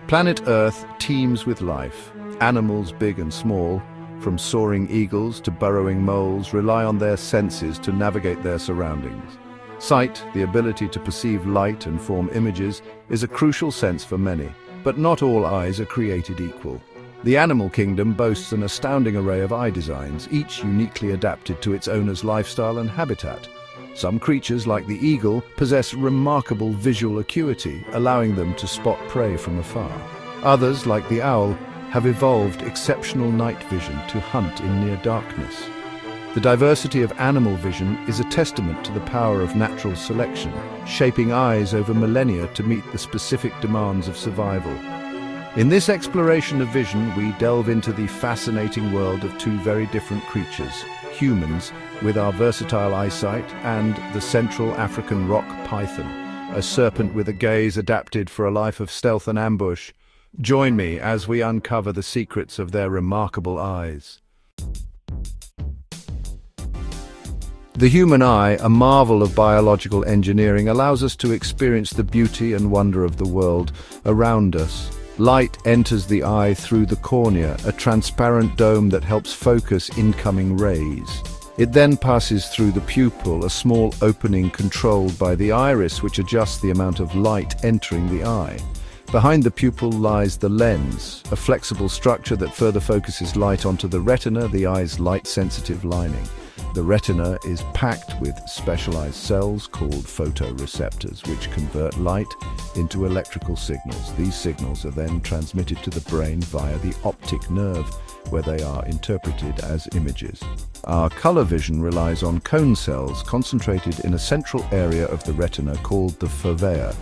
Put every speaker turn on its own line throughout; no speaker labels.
Planet Earth teems with life. Animals big and small, from soaring eagles to burrowing moles, rely on their senses to navigate their surroundings. Sight, the ability to perceive light and form images, is a crucial sense for many, but not all eyes are created equal. The animal kingdom boasts an astounding array of eye designs, each uniquely adapted to its owner's lifestyle and habitat. Some creatures, like the eagle, possess remarkable visual acuity, allowing them to spot prey from afar. Others, like the owl, have evolved exceptional night vision to hunt in near darkness. The diversity of animal vision is a testament to the power of natural selection, shaping eyes over millennia to meet the specific demands of survival. In this exploration of vision, we delve into the fascinating world of two very different creatures: humans, with our versatile eyesight, and the Central African rock python, a serpent with a gaze adapted for a life of stealth and ambush. Join me as we uncover the secrets of their remarkable eyes. The human eye, a marvel of biological engineering, allows us to experience the beauty and wonder of the world around us. Light enters the eye through the cornea, a transparent dome that helps focus incoming rays. It then passes through the pupil, a small opening controlled by the iris, which adjusts the amount of light entering the eye. Behind the pupil lies the lens, a flexible structure that further focuses light onto the retina, the eye's light-sensitive lining. The retina is packed with specialized cells called photoreceptors, which convert light into electrical signals. These signals are then transmitted to the brain via the optic nerve, where they are interpreted as images. Our color vision relies on cone cells concentrated in a central area of the retina called the fovea.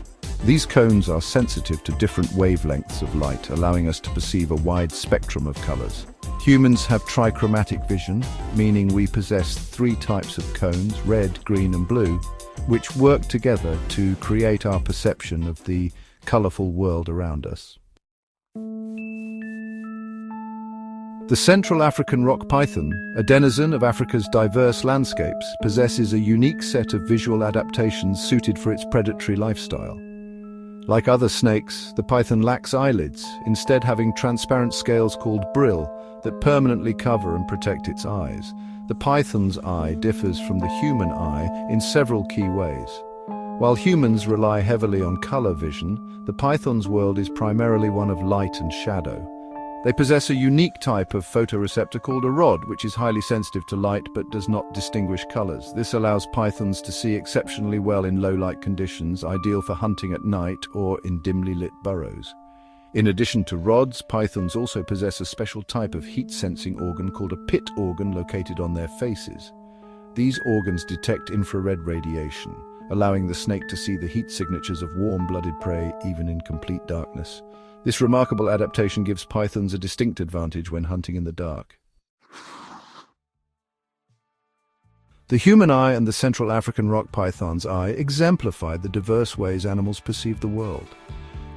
These cones are sensitive to different wavelengths of light, allowing us to perceive a wide spectrum of colors. Humans have trichromatic vision, meaning we possess three types of cones: red, green, and blue, which work together to create our perception of the colorful world around us. The Central African rock python, a denizen of Africa's diverse landscapes, possesses a unique set of visual adaptations suited for its predatory lifestyle. Like other snakes, the python lacks eyelids, instead having transparent scales called brill that permanently cover and protect its eyes. The python's eye differs from the human eye in several key ways. While humans rely heavily on color vision, the python's world is primarily one of light and shadow. They possess a unique type of photoreceptor called a rod, which is highly sensitive to light but does not distinguish colors. This allows pythons to see exceptionally well in low-light conditions, ideal for hunting at night or in dimly lit burrows. In addition to rods, pythons also possess a special type of heat-sensing organ called a pit organ located on their faces. These organs detect infrared radiation, allowing the snake to see the heat signatures of warm-blooded prey even in complete darkness. This remarkable adaptation gives pythons a distinct advantage when hunting in the dark. The human eye and the Central African rock python's eye exemplify the diverse ways animals perceive the world.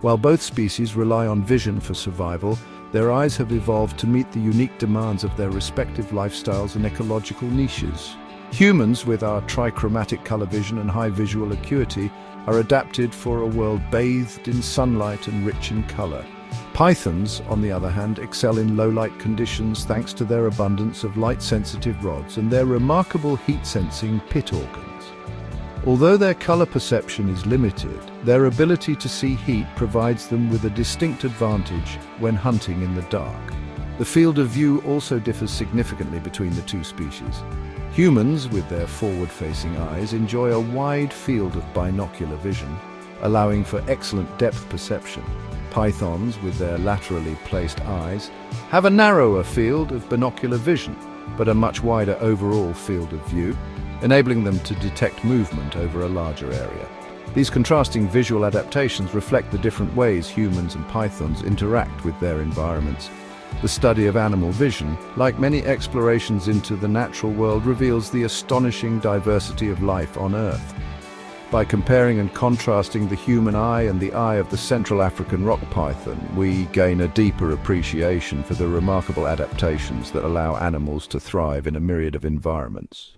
While both species rely on vision for survival, their eyes have evolved to meet the unique demands of their respective lifestyles and ecological niches. Humans, with our trichromatic color vision and high visual acuity, are adapted for a world bathed in sunlight and rich in color. Pythons, on the other hand, excel in low-light conditions thanks to their abundance of light-sensitive rods and their remarkable heat-sensing pit organs. Although their color perception is limited, their ability to see heat provides them with a distinct advantage when hunting in the dark. The field of view also differs significantly between the two species. Humans, with their forward-facing eyes, enjoy a wide field of binocular vision, allowing for excellent depth perception. Pythons, with their laterally placed eyes, have a narrower field of binocular vision, but a much wider overall field of view, enabling them to detect movement over a larger area. These contrasting visual adaptations reflect the different ways humans and pythons interact with their environments. The study of animal vision, like many explorations into the natural world, reveals the astonishing diversity of life on Earth. By comparing and contrasting the human eye and the eye of the Central African rock python, we gain a deeper appreciation for the remarkable adaptations that allow animals to thrive in a myriad of environments.